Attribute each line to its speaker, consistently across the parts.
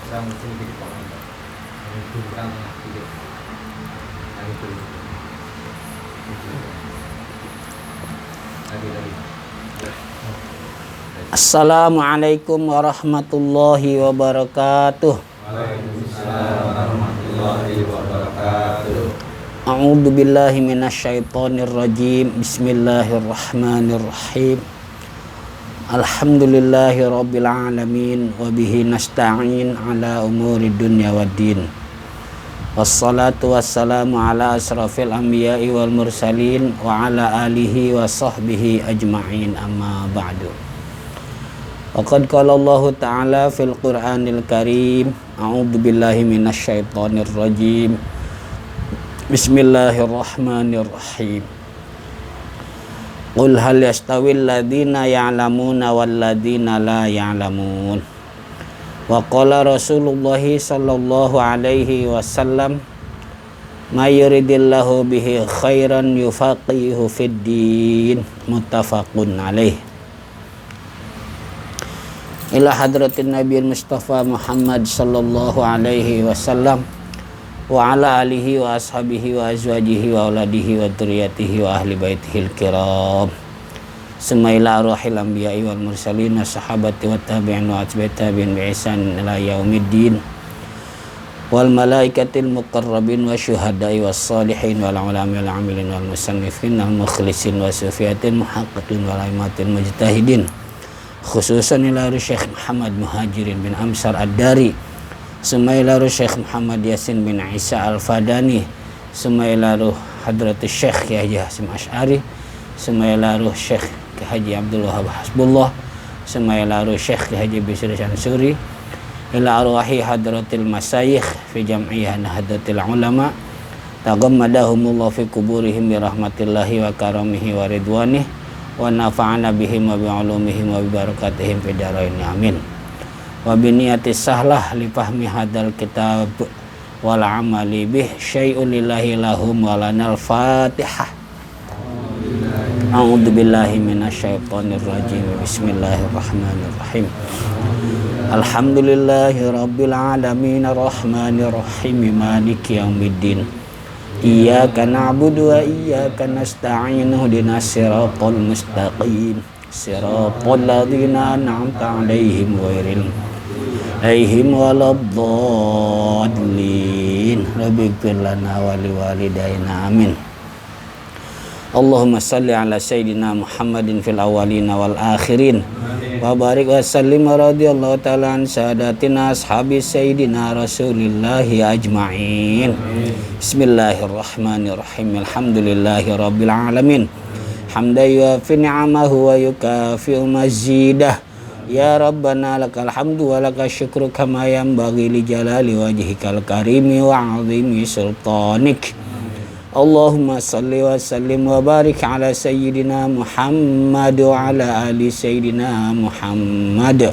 Speaker 1: kurang sedikit pokoknya. Itu kurang sedikit. Yang itu. Lagi.
Speaker 2: Assalamualaikum warahmatullahi wabarakatuh.
Speaker 1: Waalaikumsalam warahmatullahi wabarakatuh.
Speaker 2: A'udzu billahi minasyaitonir rajim. Bismillahirrahmanirrahim. Alhamdulillahi rabbil alamin wa bihi nasta'in ala umuri dunya waddin. Wassalatu wassalamu ala asrafil anbiya'i wal mursalin wa ala alihi wa sahbihi ajma'in, amma ba'du. Waqad qala Allah ta'ala fil Qur'anil Karim, a'udzu billahi minasyaitonir rajim. Bismillahirrahmanirrahim. Qul hal yastawil ladzina ya'lamuna wal ladzina la ya'lamun. Wa qala Rasulullah sallallahu alaihi wasallam, may yuridillahu bihi khairan yufaqihu fid din. Muttafaqun alaih. Ila hadratin Nabi Mustafa Muhammad sallallahu alaihi wasallam wa ala alihi wa ashabihi wa azwajihi wa auladihi wa dzurriyyatihi wa ahli baitihil kiram. Semaila arwahil anbiya'i wal mursalin wa sahabati wa tabi'in wa atba'i tabi'in bi ihsan ila yaumiddin wal malaikatil muqarrabin wa syuhada'i was salihin wal ulama wal amilin wal musannifin wal mukhlisin wa sufiyatil muhaqqiqin wal aimatil mujtahidin, khususan ila Syekh Muhammad Muhajirin bin Amsar Ad-Dari, Sumailaru Syekh Muhammad Yasin bin Isa Al-Fadani, Sumailaru Hadratus Syekh Haji Hasim Asy'ari, Sumailaru Syekh Haji Abdul Wahab Hasbullah, Sumailaru Syekh Haji Bisri Syansuri, ila arwahi hadratil masayikh fi jam'iyyah Nahdlatul Ulama, taghammadahumullah fi kuburihim bi rahmatillahi wa karamihi wa ridwanih, wa nafa'ana bihim wa bi ulumihim wa bi barakatihim fid dharain, amin. Wa biniyati sahlah li fahmi hadal kitab wal amali bih syai'un lillahi lahum wa lanal fatihah. A'udzu billahi minasyaitonir rajim. Bismillahirrahmanirrahim. Alhamdulillahi rabbil alamin arrahmanir rahim maliki yaumiddin. Iyyaka na'budu wa iyyaka nasta'in ihdinas siratal mustaqim siratal ladzina an'amta 'alaihim ghairil waladdallin. Rabbighfir lana wa liwalidayna, amin. Allahumma salli ala sayyidina Muhammadin fil awwalina wal akhirin wa barik wa sallim radhiyallahu ta'ala an sadatina ashabi sayyidina rasulillahi ajma'in. Bismillahirrahmanirrahim. Alhamdulillahi rabbil alamin hamdan yuwafi ni'amahu wa yukafi'u mazidah. Ya Rabbana lakal hamdu wa lakal syukru kama yanbaghi li jalali wajhikal karimi wa 'azimi sultanik. Allahumma salli wa sallim wa barik ala sayyidina Muhammad wa ala ali sayyidina Muhammad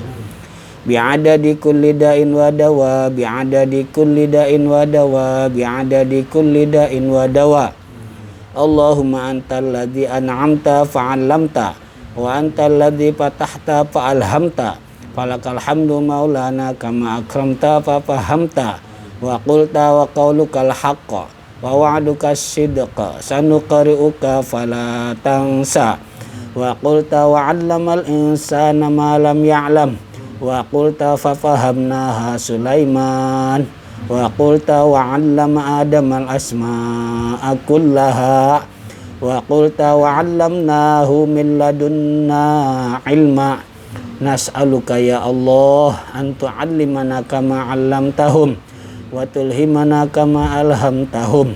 Speaker 2: bi'adadi kulli da'in wa dawa, bi'adadi kulli da'in wa dawa, bi'adadi kulli da'in wa dawa. Allahumma antal ladzi an'amta fa'allamta wa antal ladzi fatahta fa'alhamta, falakal hamdu maulana kama akramta fa fahamta, wa qulta wa qaulukal haqqa wa wa'duka sidqa, sanuqri'uka fala tansa, wa qulta wa 'allamal insana ma lam ya'lam, wa qulta fa fahamnaha Sulaiman, wa qulta wa 'allama Adamal asma'a kullaha, wa qulta wa 'allamnahu min ladunna ilma. Nas'aluka ya Allah an tu'allimana kama 'allamtahum wa tulhimana kama alhamtahum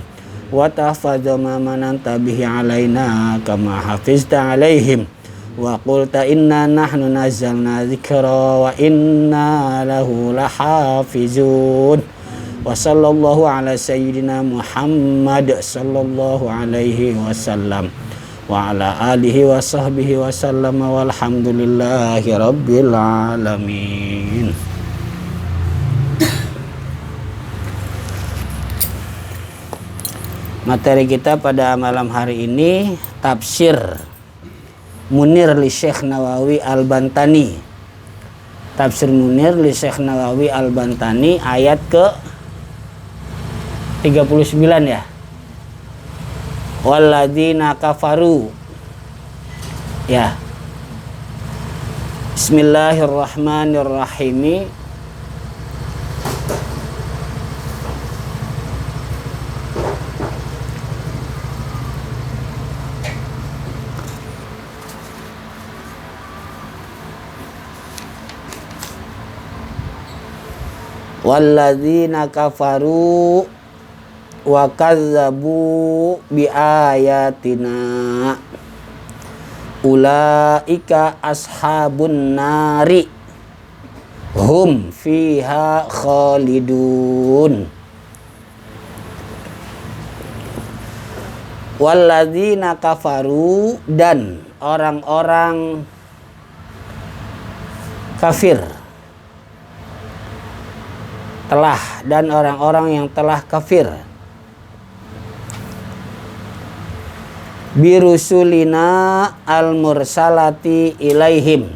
Speaker 2: wa tahfadha ma mananta bihi alaina kama hafizta alaihim, wa qulta inna nahnu nazzalna dzikra wa inna lahu lahafizun. Wa sallallahu ala sayyidina Muhammad sallallahu alaihi wasallam wa ala alihi wa sahbihi wa sallama walhamdulillahi rabbil alamin. Materi kita pada malam hari ini tafsir Munir li Syekh Nawawi Al-Bantani Tafsir Munir li Syekh Nawawi Al-Bantani ayat ke 39 ya. Walladzina kafaru. Ya. Bismillahirrahmanirrahim. Walladzina kafaru wa kazzabu bi ayatina ulaika ashabun nari hum fiha khalidun. Walladzina kafaru, dan orang-orang kafir telah, dan orang-orang yang telah kafir birusulina al-mursalati ilaihim,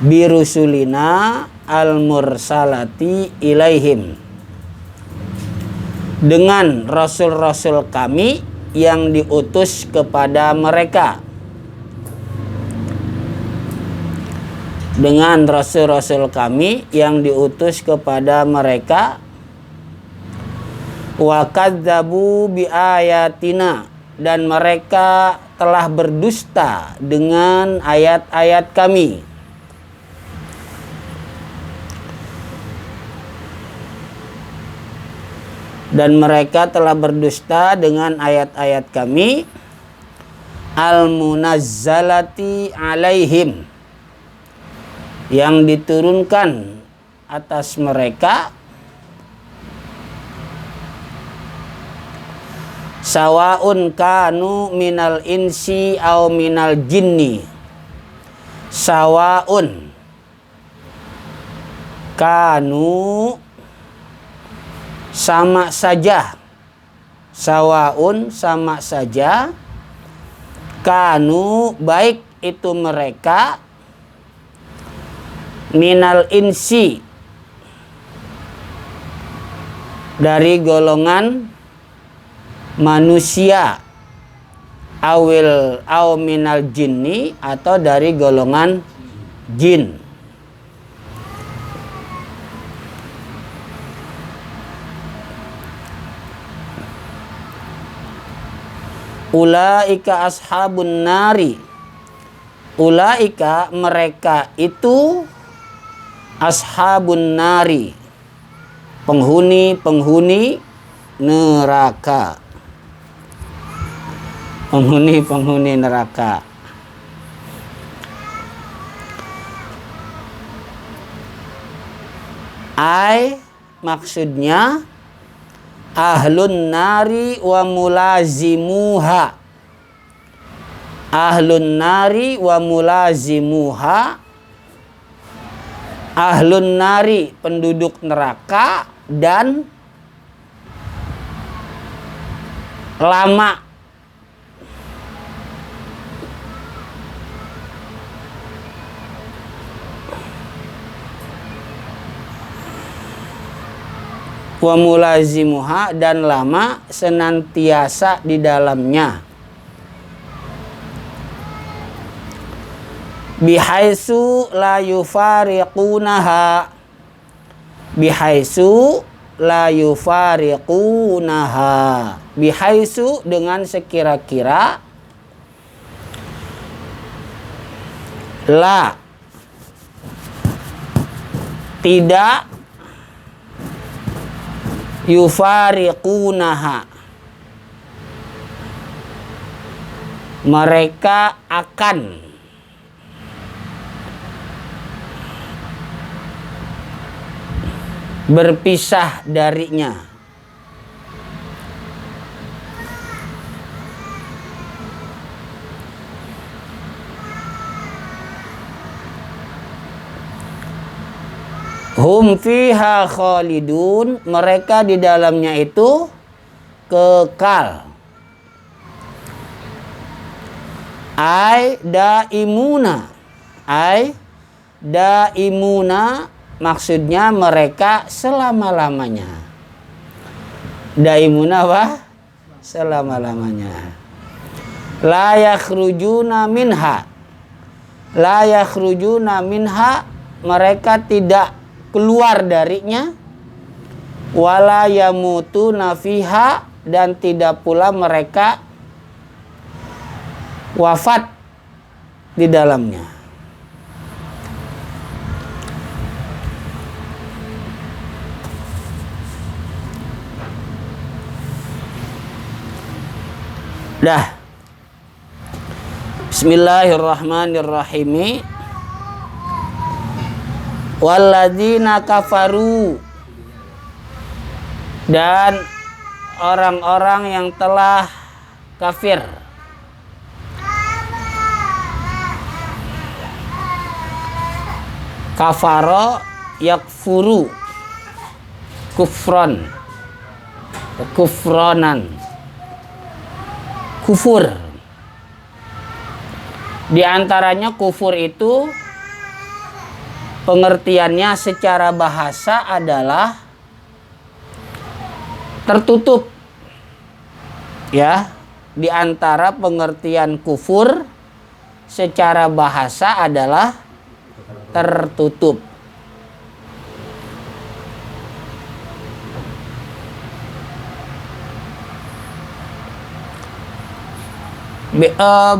Speaker 2: birusulina al-mursalati ilaihim, dengan rasul-rasul kami yang diutus kepada mereka, dengan rasul-rasul kami yang diutus kepada mereka. Wa kadzabu bi ayatina, dan mereka telah berdusta dengan ayat-ayat kami. Dan mereka telah berdusta dengan ayat-ayat kami al-munazzalati alaihim, yang diturunkan atas mereka, sawaun kanu minal insi au minal jinni, sawaun kanu sama saja, sawaun sama saja, kanu baik itu mereka, minal insi dari golongan manusia, au minal jinni atau dari golongan jin. Ulaika ashabun nari, ulaika mereka itu, ashabun nari penghuni-penghuni neraka, penghuni-penghuni neraka. Maksudnya ahlun nari wa mulazimuha, ahlun nari wa mulazimuha, ahlun nari penduduk neraka dan lama wa mulazimuha, dan lama senantiasa di dalamnya. Bihaitsu la yufariqunaha, bihaitsu la yufariqunaha, bihaitsu dengan sekira-kira, la tidak, yufariqunaha mereka akan berpisah darinya. Hum fiha khalidun, mereka di dalamnya itu kekal. Ai daimuna, ai Daimuna maksudnya mereka selama-lamanya. Daimuna apa? Selama-lamanya. La yakhrujuna minha. La yakhrujuna minha, mereka tidak keluar darinya. Wala yamutuna fiha, dan tidak pula mereka wafat di dalamnya. Dah. Bismillahirrahmanirrahim. Walladzina kafaru, dan orang-orang yang telah kafir. Kafaro yakfuru, kufron, kufronan, kufur. Di antaranya kufur itu pengertiannya secara bahasa adalah tertutup. Ya, di antara pengertian kufur secara bahasa adalah tertutup.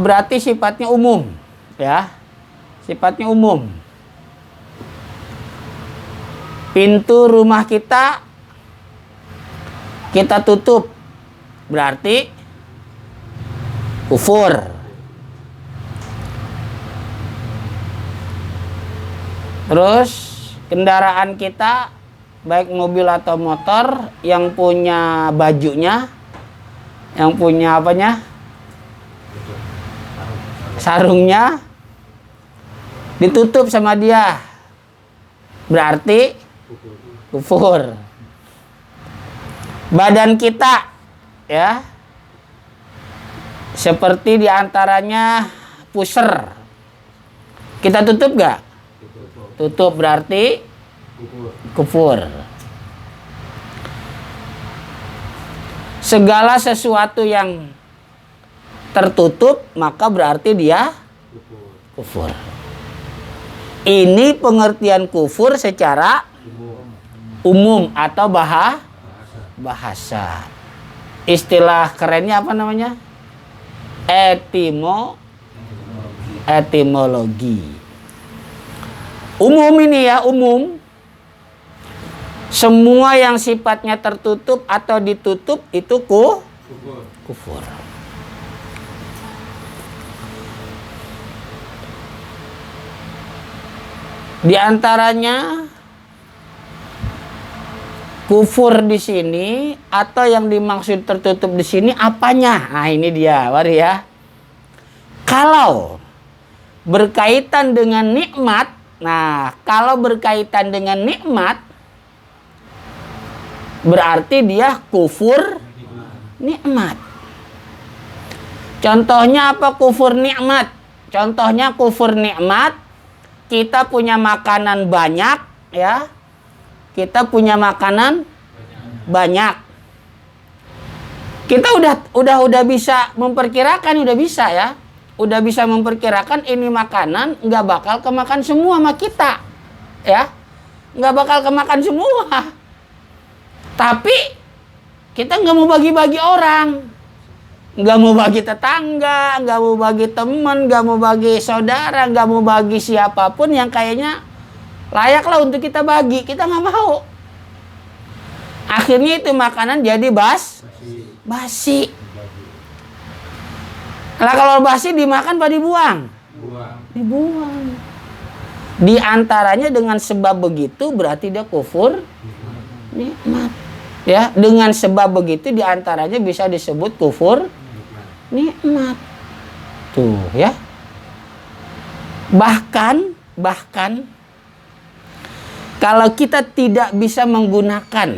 Speaker 2: Berarti sifatnya umum, ya, sifatnya umum. Pintu rumah kita tutup, berarti kufur. Terus kendaraan kita, baik mobil atau motor, yang punya bajunya, yang punya apanya, sarungnya ditutup sama dia, berarti kufur. Badan kita, ya, seperti diantaranya pusar, kita tutup gak? Tutup, berarti kufur. Segala sesuatu yang tertutup maka berarti dia kufur. Ini pengertian kufur secara umum atau bahasa. Istilah kerennya apa namanya? Etimologi. Umum ini ya, umum. Semua yang sifatnya tertutup atau ditutup itu kufur. Di antaranya kufur di sini atau yang dimaksud tertutup di sini apanya? Nah, ini dia, mari ya. Kalau berkaitan dengan nikmat, nah, kalau berkaitan dengan nikmat berarti dia kufur nikmat. Contohnya apa kufur nikmat? Contohnya kufur nikmat, kita punya makanan banyak, ya. Kita punya makanan banyak. Kita udah bisa memperkirakan, udah bisa ya. Udah bisa memperkirakan ini makanan nggak bakal kemakan semua sama kita, ya. Nggak bakal kemakan semua. Tapi kita nggak mau bagi-bagi orang. Nggak mau bagi tetangga, nggak mau bagi teman, nggak mau bagi saudara, nggak mau bagi siapapun yang kayaknya layaklah untuk kita bagi. Kita nggak mau. Akhirnya itu makanan jadi basi. Nah, kalau basi dimakan apa dibuang? Dibuang. Di antaranya dengan sebab begitu berarti dia kufur nikmat. Ya, dengan sebab begitu di antaranya bisa disebut kufur nikmat. Tuh, ya. Bahkan kalau kita tidak bisa menggunakan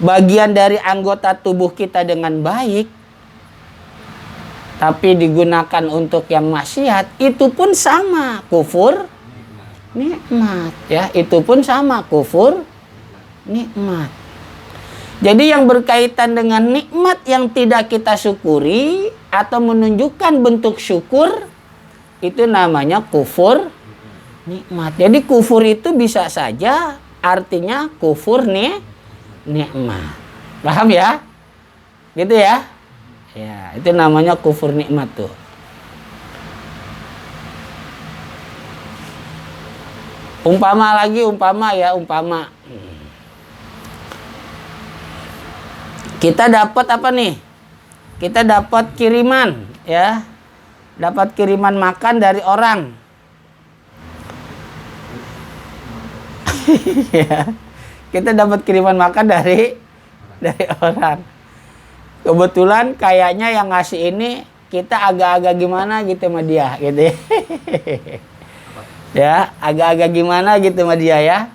Speaker 2: bagian dari anggota tubuh kita dengan baik, tapi digunakan untuk yang maksiat, itu pun sama kufur nikmat ya. Itu pun sama, kufur nikmat. Jadi yang berkaitan dengan nikmat yang tidak kita syukuri atau menunjukkan bentuk syukur, itu namanya kufur nikmat. Jadi kufur itu bisa saja artinya kufur nikmat. Paham ya? Gitu ya? Ya, itu namanya kufur nikmat tuh. Umpama kita dapat apa nih? Kita dapat kiriman ya. Dapat kiriman makan dari orang. Ya. Kita dapat kiriman makan dari orang. Kebetulan kayaknya yang ngasih ini kita agak-agak gimana gitu sama dia gitu ya. Ya, agak-agak gimana gitu sama dia ya.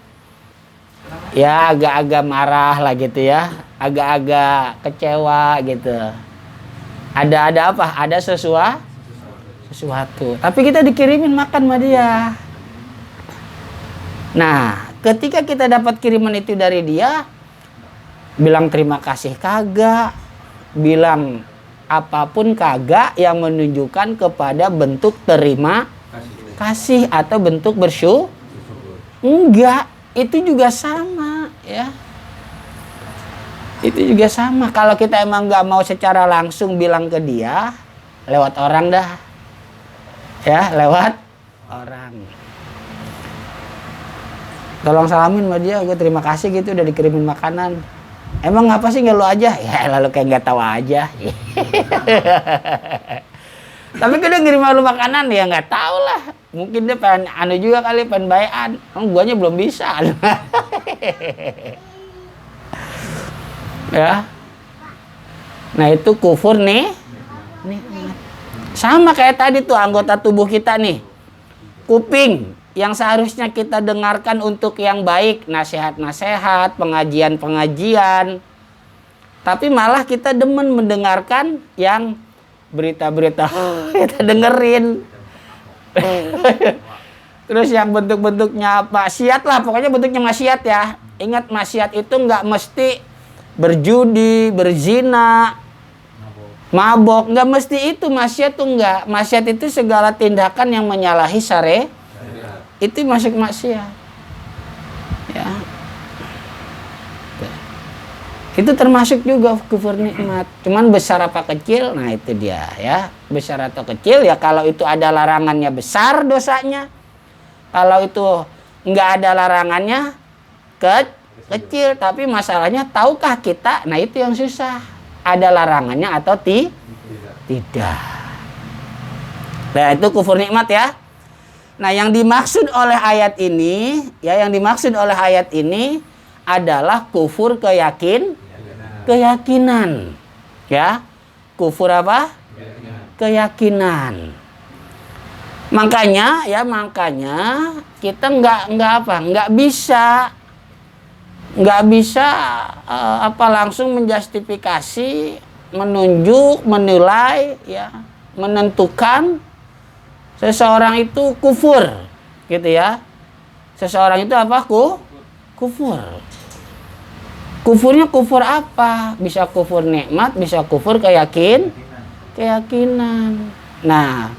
Speaker 2: Ya, agak-agak marah lah gitu ya. Agak-agak kecewa gitu. Ada apa? Ada sesuatu. Tapi kita dikirimin makan sama dia. Nah, ketika kita dapat kiriman itu dari dia, bilang terima kasih kagak, bilang apapun kagak yang menunjukkan kepada bentuk terima kasih atau bentuk bersyukur. Enggak, itu juga sama ya. Itu juga sama. Kalau kita emang nggak mau secara langsung bilang ke dia, lewat orang dah. Ya, lewat orang. Tolong salamin sama dia, gue terima kasih gitu udah dikirimin makanan. Emang ngapa sih nggak lu aja? Ya lalu kayak nggak tahu aja. Tapi kalau ngirim lu makanan ya nggak tahu lah. Mungkin dia pengen anu juga kali, pengen bayan. Guanya belum bisa. Ya. Nah itu kufur nih. Sama kayak tadi tuh anggota tubuh kita nih. Kuping yang seharusnya kita dengarkan untuk yang baik, nasihat-nasihat, pengajian-pengajian. Tapi malah kita demen mendengarkan yang berita-berita kita dengerin. Terus yang bentuk-bentuknya maksiat lah, pokoknya bentuknya maksiat ya. Ingat maksiat itu nggak mesti berjudi, berzina, mabok, nggak mesti itu maksiat tuh nggak. Maksiat itu segala tindakan yang menyalahi syariat. Itu masuk maksiat. Ya. Itu termasuk juga kufur nikmat. Cuman besar apa kecil, nah itu dia ya. Besar atau kecil ya, kalau itu ada larangannya besar dosanya. Kalau itu nggak ada larangannya kecil. Tapi masalahnya tahukah kita, nah itu yang susah. Ada larangannya atau tidak. Nah itu kufur nikmat ya. Nah, yang dimaksud oleh ayat ini, ya yang dimaksud oleh ayat ini adalah kufur keyakinan. Ya. Kufur apa? Keyakinan. Makanya kita nggak bisa langsung menjustifikasi, menunjuk, menilai, ya, menentukan seseorang itu kufur, gitu ya. Seseorang itu apa? Kufur. Kufurnya kufur apa? Bisa kufur nikmat, bisa kufur keyakinan. Nah,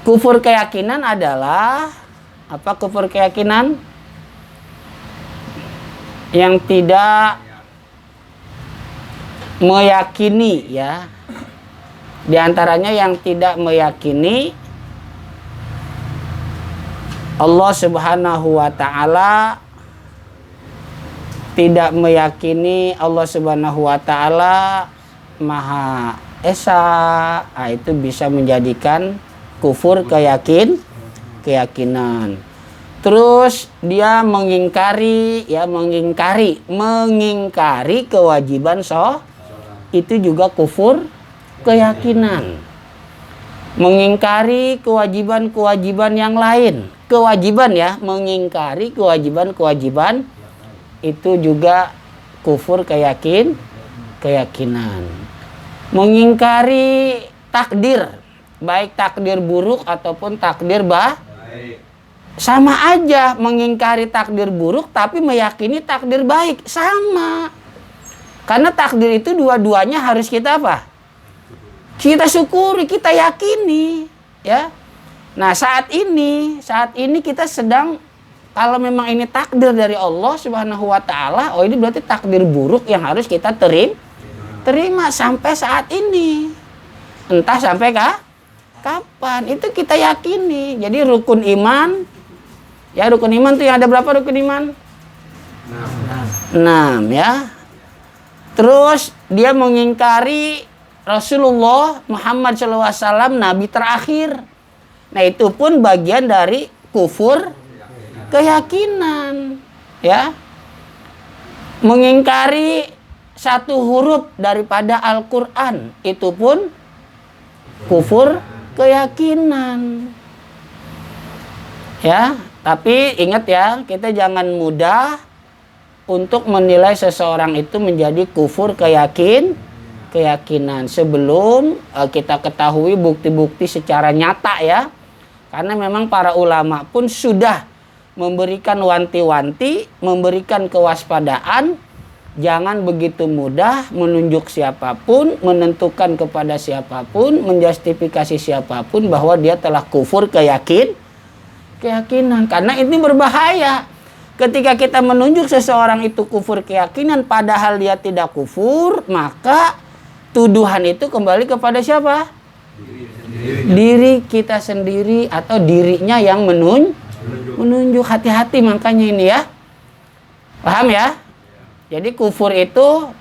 Speaker 2: kufur keyakinan adalah apa? Kufur keyakinan yang tidak meyakini, ya. Di antaranya yang tidak meyakini Allah Subhanahu wa ta'ala, tidak meyakini Allah Subhanahu wa ta'ala Maha Esa. Nah, itu bisa menjadikan kufur keyakinan. Terus dia mengingkari kewajiban itu juga kufur keyakinan. Mengingkari kewajiban-kewajiban yang lain. Kewajiban ya, mengingkari kewajiban-kewajiban itu juga kufur keyakinan. Mengingkari takdir, baik takdir buruk ataupun takdir sama aja mengingkari takdir buruk tapi meyakini takdir baik, sama. Karena takdir itu dua-duanya harus kita apa? Kita syukuri, kita yakini, ya. Nah, saat ini kita sedang, kalau memang ini takdir dari Allah Subhanahu wa taala, oh ini berarti takdir buruk yang harus kita terima sampai saat ini. Entah sampai kapan, itu kita yakini. Jadi rukun iman, ya rukun iman tuh yang ada berapa rukun iman? 6 ya. Terus dia mengingkari Rasulullah Muhammad SAW Nabi terakhir. Nah itu pun bagian dari kufur keyakinan, ya. Mengingkari satu huruf daripada Al-Quran, itu pun kufur keyakinan, ya. Tapi ingat ya, kita jangan mudah untuk menilai seseorang itu menjadi kufur keyakinan sebelum kita ketahui bukti-bukti secara nyata, ya. Karena memang para ulama pun sudah memberikan wanti-wanti, memberikan kewaspadaan, jangan begitu mudah menunjuk siapapun, menentukan kepada siapapun, menjustifikasi siapapun bahwa dia telah kufur keyakinan. Karena ini berbahaya. Ketika kita menunjuk seseorang itu kufur keyakinan padahal dia tidak kufur, maka tuduhan itu kembali kepada siapa? Diri kita sendiri atau dirinya yang menunjuk. Hati-hati makanya ini, ya. Paham ya? Jadi kufur itu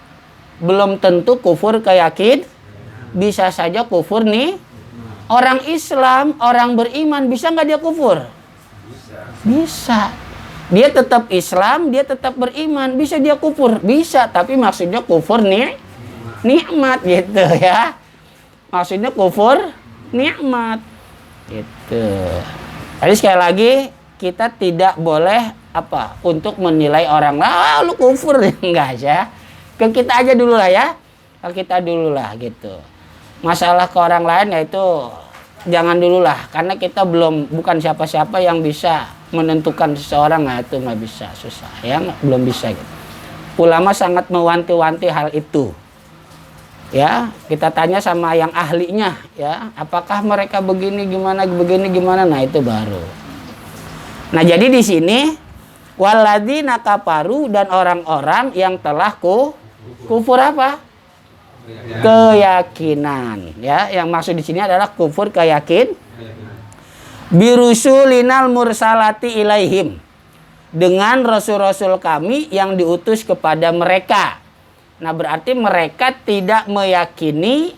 Speaker 2: belum tentu kufur keyakinan, bisa saja kufur nih. Orang Islam, orang beriman, bisa nggak dia kufur? Bisa. Dia tetap Islam, dia tetap beriman, bisa dia kufur? Bisa, tapi maksudnya kufur nih nikmat gitu, ya. Maksudnya kufur nikmat gitu. Jadi sekali lagi kita tidak boleh untuk menilai orang lain, lu kufur, enggak ya. Ke kita aja dulu lah, ya. Ke kita dulu lah gitu. Masalah ke orang lain ya itu jangan dulu lah, karena kita bukan siapa-siapa yang bisa menentukan seseorang, nah itu nggak bisa, susah ya, belum bisa gitu. Ulama sangat mewanti-wanti hal itu, ya. Kita tanya sama yang ahlinya, ya, apakah mereka begini gimana, nah itu baru. Nah jadi di sini walladzina kafaru, dan orang-orang yang telah kufur apa? Keyakinan, ya. Yang maksud di sini adalah kufur keyakinan. Birusulinal mursalati ilaihim, dengan rasul-rasul kami yang diutus kepada mereka. Nah berarti mereka tidak meyakini,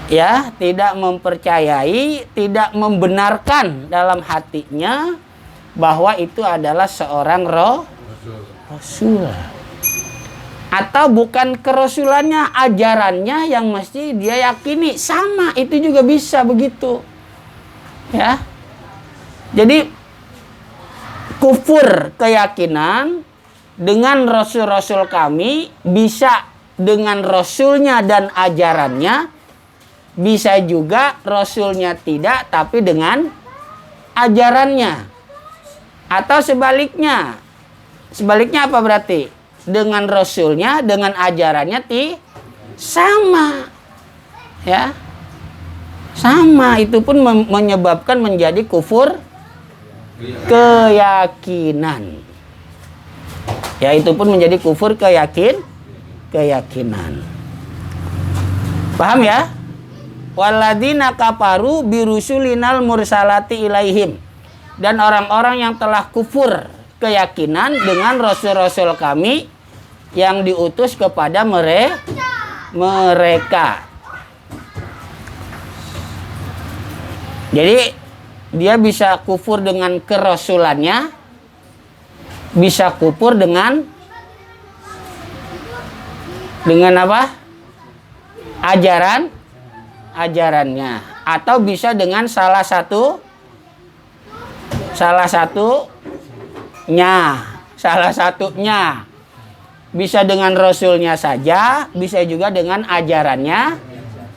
Speaker 2: ya, tidak mempercayai, tidak membenarkan dalam hatinya bahwa itu adalah seorang rasul. Atau bukan kerasulannya, ajarannya yang mesti dia yakini, sama itu juga bisa begitu, ya. Jadi kufur keyakinan dengan rasul-rasul kami, bisa dengan rasulnya dan ajarannya, bisa juga rasulnya tidak tapi dengan ajarannya. Atau sebaliknya apa berarti? Dengan rasulnya, dengan ajarannya sama, ya, sama. Itu pun menyebabkan menjadi kufur keyakinan, ya. Itu pun menjadi kufur keyakinan. Paham ya? Walladzina kafaru birusulinal mursalati ilaihim, dan orang-orang yang telah kufur keyakinan dengan rasul-rasul kami yang diutus kepada mereka. Jadi dia bisa kufur dengan kerasulannya, bisa kufur dengan apa? Ajarannya, atau bisa dengan salah satunya. Bisa dengan rasulnya saja, bisa juga dengan ajarannya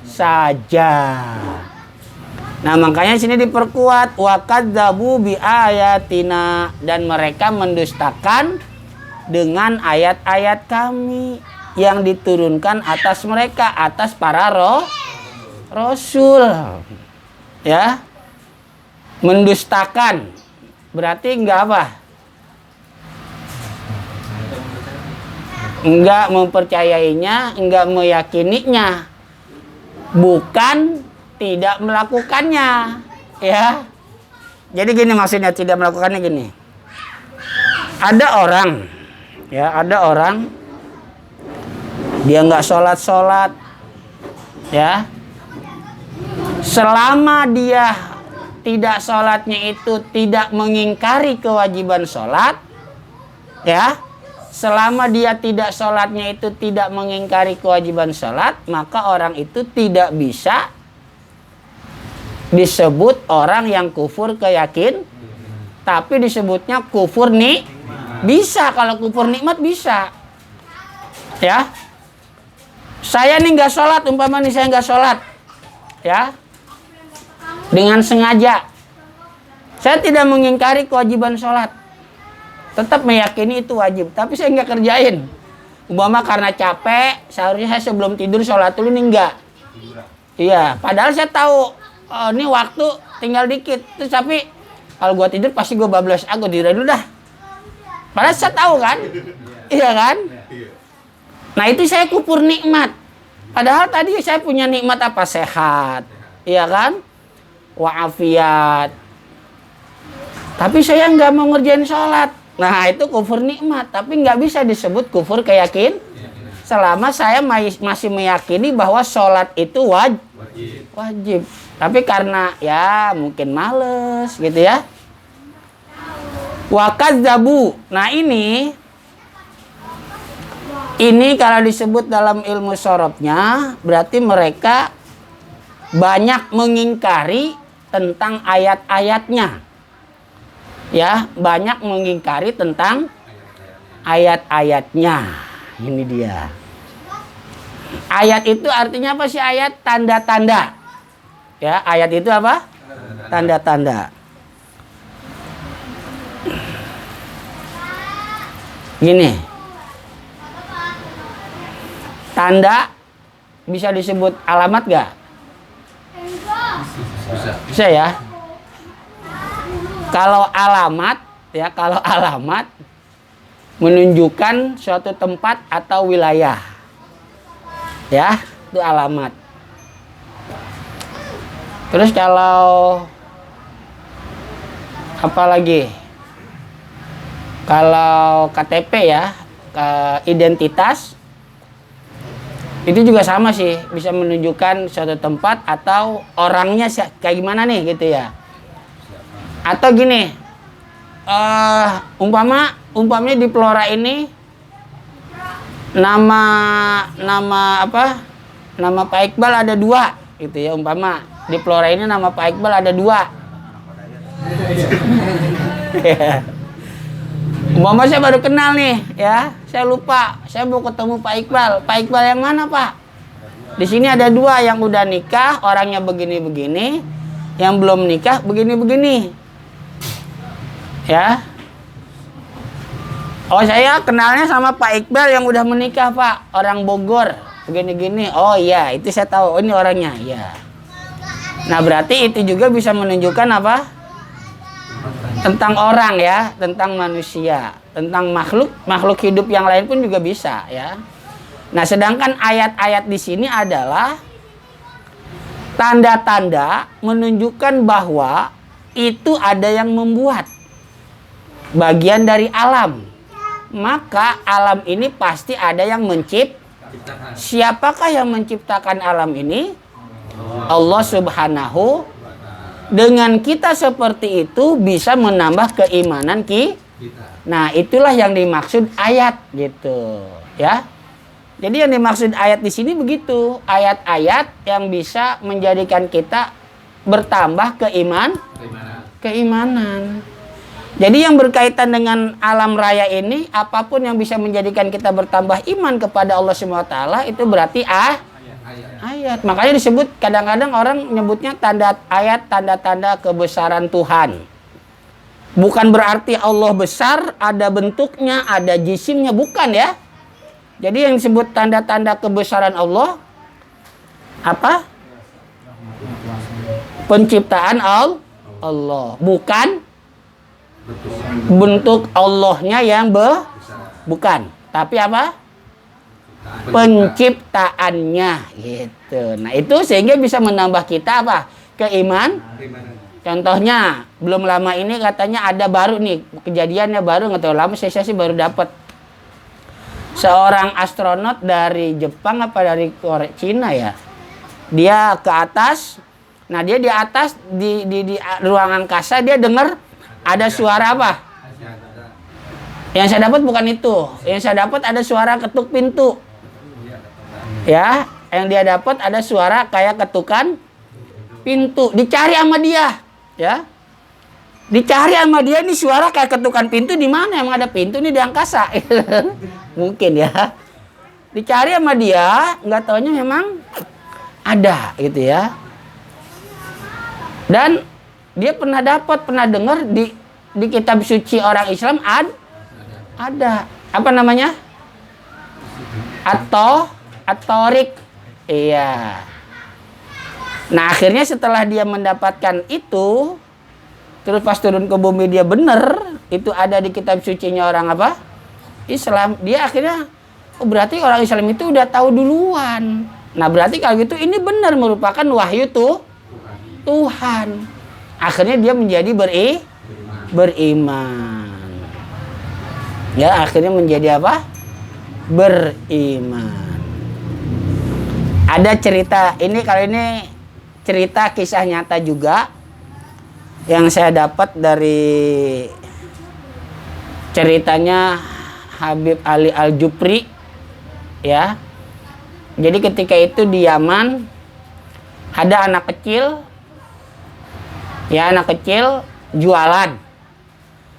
Speaker 2: saja. Nah, makanya sini diperkuat wa kadzabu bi ayatina, dan mereka mendustakan dengan ayat-ayat kami yang diturunkan atas mereka, atas para rasul. Ya. Mendustakan berarti enggak apa? Enggak mempercayainya, enggak meyakininya. Bukan tidak melakukannya, ya. Jadi gini maksudnya tidak melakukannya gini. Ada orang, ya, ada orang dia nggak sholat, ya. Selama dia tidak sholatnya itu tidak mengingkari kewajiban sholat, ya. Selama dia tidak sholatnya itu tidak mengingkari kewajiban sholat, maka orang itu tidak bisa disebut orang yang kufur keyakin, tapi disebutnya kufur bisa. Kalau kufur nikmat bisa, ya. Saya nih nggak sholat, umpama nih saya nggak sholat, ya, dengan sengaja. Saya tidak mengingkari kewajiban sholat, tetap meyakini itu wajib, tapi saya nggak kerjain. Umpama karena capek, seharusnya saya sebelum tidur sholat dulu nih enggak. Iya, padahal saya tahu ini waktu tinggal dikit, terus tapi kalau gua tidur pasti gua bablas, gua tidur dulu dah. Padahal saya tahu kan, iya kan? Nah itu saya kufur nikmat. Padahal tadi saya punya nikmat apa? Sehat, iya kan? Wa'afiat. Tapi saya nggak mau ngerjain sholat. Nah itu kufur nikmat, tapi nggak bisa disebut kufur keyakin. Selama saya masih meyakini bahwa sholat itu wajib. Tapi karena ya mungkin males gitu ya. Wa kadzabu. Nah ini kalau disebut dalam ilmu sorobnya berarti mereka banyak mengingkari tentang ayat-ayatnya. Ya, banyak mengingkari tentang ayat-ayatnya. Ini dia. Ayat itu artinya apa sih ayat? Tanda-tanda. Ya, ayat itu apa? Tanda-tanda. Gini. Tanda bisa disebut alamat gak? Bisa ya. Kalau alamat menunjukkan suatu tempat atau wilayah. Ya, itu alamat. Terus kalau apa lagi? Kalau KTP ya, identitas itu juga sama sih, bisa menunjukkan suatu tempat atau orangnya kayak gimana nih gitu ya. Atau gini, umpamanya di Flora ini nama Pak Iqbal ada 2 gitu ya. Umpama di Flora ini nama Pak Iqbal ada 2. Umpama saya baru kenal nih ya, saya lupa, saya mau ketemu Pak Iqbal. Pak Iqbal yang mana Pak? Di sini ada 2, yang udah nikah orangnya begini-begini, yang belum nikah begini-begini. Ya. Oh saya kenalnya sama Pak Iqbal yang udah menikah Pak, orang Bogor, begini-gini. Oh iya, itu saya tahu, ini orangnya. Ya. Nah berarti itu juga bisa menunjukkan apa? Tentang orang ya, tentang manusia, tentang makhluk hidup yang lain pun juga bisa ya. Nah sedangkan ayat-ayat di sini adalah tanda-tanda menunjukkan bahwa itu ada yang membuat. Bagian dari alam, maka alam ini pasti ada yang menciptakan. Siapakah yang menciptakan alam ini? Allah Subhanahu. Dengan kita seperti itu bisa menambah keimanan kita. Nah itulah yang dimaksud ayat gitu ya. Jadi yang dimaksud ayat di sini begitu, ayat-ayat yang bisa menjadikan kita bertambah keimanan. Jadi yang berkaitan dengan alam raya ini, apapun yang bisa menjadikan kita bertambah iman kepada Allah SWT itu berarti Ayat. Makanya disebut kadang-kadang orang nyebutnya tanda ayat, tanda-tanda kebesaran Tuhan. Bukan berarti Allah besar, ada bentuknya, ada jisimnya, bukan ya. Jadi yang disebut tanda-tanda kebesaran Allah apa? Penciptaan Allah, bukan bentuk Allahnya yang bukan, tapi apa? Penciptaannya gitu. Nah, itu sehingga bisa menambah kita apa? Keiman. Contohnya, belum lama ini katanya ada baru nih, kejadiannya baru, nggak tahu lama, saya sih baru dapat. Seorang astronot dari Jepang apa dari Korea, Cina ya. Dia ke atas. Nah, dia di atas di ruangan angkasa, dia dengar ada suara apa? Yang saya dapat bukan itu. Yang saya dapat ada suara ketuk pintu. Ya, yang dia dapat ada suara kayak ketukan pintu. Dicari sama dia, ya. Dicari sama dia, nih suara kayak ketukan pintu di mana? Emang ada pintu nih di angkasa? Mungkin ya. Dicari sama dia, nggak taunya memang ada gitu ya. Dan dia pernah dengar di kitab suci orang Islam ada apa namanya? Atorik. Iya. Nah, akhirnya setelah dia mendapatkan itu, terus pas turun ke bumi dia bener, itu ada di kitab sucinya orang apa? Islam. Dia akhirnya, oh berarti orang Islam itu udah tahu duluan. Nah, berarti kalau gitu ini benar merupakan wahyu Tuhan. Akhirnya dia menjadi beriman. Ya, akhirnya menjadi apa? Beriman. Ada cerita, kali ini cerita kisah nyata juga yang saya dapat dari ceritanya Habib Ali Al-Jupri ya. Jadi ketika itu di Yaman ada anak kecil jualan.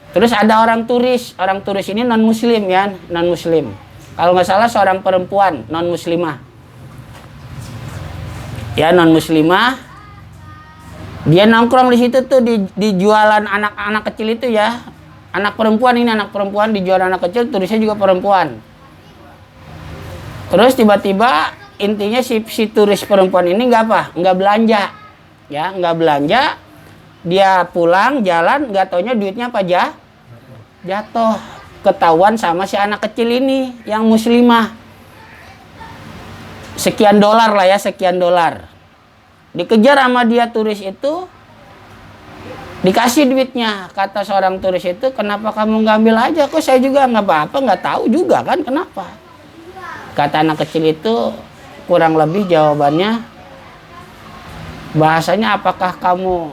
Speaker 2: Terus ada orang turis ini non muslim ya, non muslim. Kalau nggak salah seorang perempuan non muslimah. Ya, non muslimah. Dia nongkrong di situ tuh di jualan anak-anak kecil itu ya. Anak perempuan dijual anak kecil, turisnya juga perempuan. Terus tiba-tiba intinya si turis perempuan ini nggak belanja. Ya, nggak belanja. Dia pulang jalan, nggak taunya duitnya apa jatuh. Ketahuan sama si anak kecil ini yang muslimah. Sekian dolar. Dikejar sama dia turis itu, dikasih duitnya. Kata seorang turis itu, kenapa kamu nggak ambil aja? Kok saya juga nggak apa-apa, nggak tahu juga kan kenapa. Kata anak kecil itu, kurang lebih jawabannya, bahasanya apakah kamu